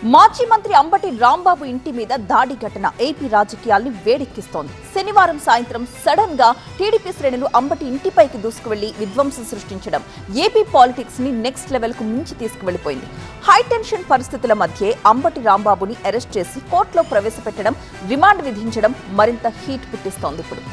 మాజీ మంత్రి అంబటి రాంబాబు ఇంటి మీద దాడి ఘటన ఏపీ రాజకీయాల్ని వేడెక్కిస్తోంది. శనివారం సాయంత్రం సడన్ గా టీడీపీ శ్రేణులు అంబటి ఇంటిపైకి దూసుకువెళ్లి విధ్వంసం సృష్టించడం ఏపీ పాలిటిక్స్ ని నెక్స్ట్ లెవెల్ కు మించి తీసుకువెళ్లిపోయింది. హైటెన్షన్ పరిస్థితుల మధ్య అంబటి రాంబాబుని అరెస్ట్ చేసి కోర్టులో ప్రవేశపెట్టడం, రిమాండ్ విధించడం మరింత హీట్ పుట్టిస్తోంది. ఇప్పుడు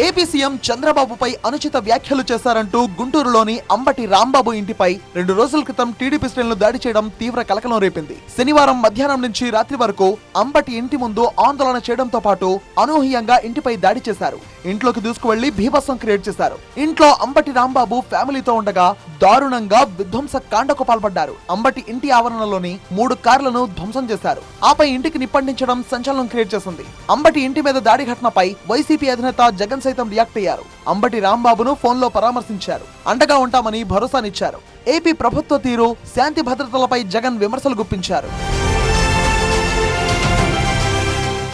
ఏపీ సీఎం చంద్రబాబుపై అనుచిత వ్యాఖ్యలు చేశారంటూ గుంటూరులోని అంబటి రాంబాబు ఇంటిపై 2 రోజుల క్రితం టీడీపీ శ్రేణులు దాడి చేయడం తీవ్ర కలకలం రేపింది. శనివారం మధ్యాహ్నం నుంచి రాత్రి వరకు అంబటి ఇంటి ముందు ఆందోళన చేయడంతో పాటు అనూహ్యంగా ఇంటిపై దాడి చేశారు. ఇంట్లోకి దూసుకువెళ్లి బీభత్సం క్రియేట్ చేశారు. ఇంట్లో అంబటి రాంబాబు ఫ్యామిలీతో ఉండగా దారుణంగా విధ్వంస కాండకు పాల్పడ్డారు. అంబటి ఇంటి ఆవరణలోని 3 కార్లను ధ్వంసం చేశారు. ఆపై ఇంటికి నిప్పండించడం సంచలనం క్రియేట్ చేసింది. అంబటి ఇంటి మీద దాడి ఘటనపై వైసీపీ అధినేత జగన్ సైతం రియాక్ట్ అయ్యారు. అంబటి రాంబాబును ఫోన్లో పరామర్శించారు. అండగా ఉంటామని భరోసానిచ్చారు. ఏపీ ప్రభుత్వ తీరు, శాంతి భద్రతలపై జగన్ విమర్శలు గుప్పించారు.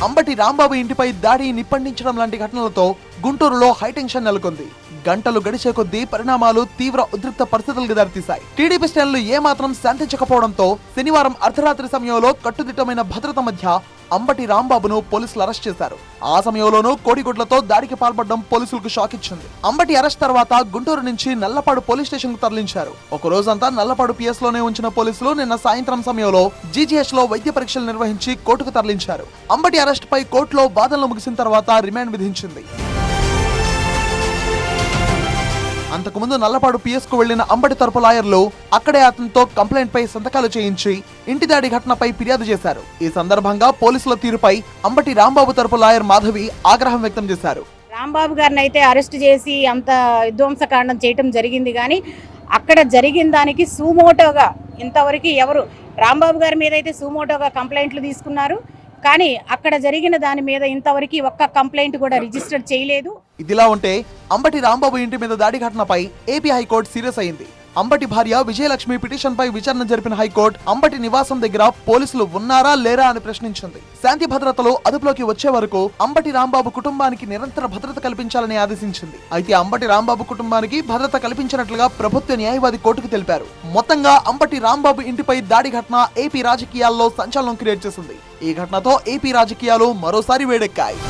అంబటి రాంబాబు ఇంటిపై దాడి, నిప్పండించడం లాంటి ఘటనలతో గుంటూరులో హైటెన్షన్ నెలకొంది. గంటలు గడిచే కొద్దీ పరిణామాలు తీవ్ర ఉద్రిక్త పరిస్థితులకు దారితీశాయి. టీడీపీ శ్రేణులు ఏమాత్రం శాంతించకపోవడంతో శనివారం అర్ధరాత్రి సమయంలో కట్టుదిట్టమైన భద్రత మధ్య అంబటి రాంబాబును పోలీసులు అరెస్ట్ చేశారు. ఆ సమయంలోనూ కోడిగుడ్లతో దాడికి పాల్పడడం పోలీసులకు షాక్ ఇచ్చింది. అంబటి అరెస్ట్ తర్వాత గుంటూరు నుంచి నల్లపాడు పోలీస్ స్టేషన్ కు తరలించారు. ఒక రోజంతా నల్లపాడు పిఎస్ లోనే ఉంచిన పోలీసులు నిన్న సాయంత్రం సమయంలో జీజీహెచ్ లో వైద్య పరీక్షలు నిర్వహించి కోర్టుకు తరలించారు. అంబటి అరెస్ట్ పై కోర్టులో వాదనలు ముగిసిన తర్వాత రిమాండ్ విధించింది. అంతకుముందు నల్లపాడు పిఎస్ కు వెళ్లిన అంబటి తరపు లాయర్లు అక్కడే అతనితో కంప్లైంట్ పై సంతకాలు చేయించి ఇంటి దాడి ఘటనపై ఫిర్యాదు చేశారు. ఈ సందర్భంగా పోలీసుల తీరుపై అంబటి రాంబాబు తరపు లాయర్ మాధవి ఆగ్రహం వ్యక్తం చేశారు. రాంబాబు గారిని అయితే అరెస్ట్ చేసి అంత విధ్వంసకాండం చేయటం జరిగింది, కానీ అక్కడ జరిగిన దానికి సుమోటోగా ఇంతవరకు ఎవరు రాంబాబు గారి మీద అయితే సుమోటోగా కంప్లైంట్లు తీసుకున్నారు, కానీ అక్కడ జరిగిన దాని మీద ఇంతవరకు ఒక్క కంప్లైంట్ కూడా రిజిస్టర్ చేయలేదు. ఇదిలా ఉంటే అంబటి రాంబాబు ఇంటి మీద దాడి ఘటనపై ఏపీ హైకోర్టు సీరియస్ అయింది. అంబటి భార్య విజయలక్ష్మి పిటిషన్ పై విచారణ జరిపిన హైకోర్టు అంబటి నివాసం దగ్గర పోలీసులు ఉన్నారా లేరా అని ప్రశ్నించింది. శాంతి భద్రతలు అదుపులోకి వచ్చే వరకు అంబటి రాంబాబు కుటుంబానికి నిరంతర భద్రత కల్పించాలని ఆదేశించింది. అయితే అంబటి రాంబాబు కుటుంబానికి భద్రత కల్పించినట్లుగా ప్రభుత్వ న్యాయవాది కోర్టుకు తెలిపారు. మొత్తంగా అంబటి రాంబాబు ఇంటిపై దాడి ఘటన ఏపీ రాజకీయాల్లో సంచలనం క్రియేట్ చేసింది. ఈ ఘటనతో ఏపీ రాజకీయాలు మరోసారి వేడెక్కాయి.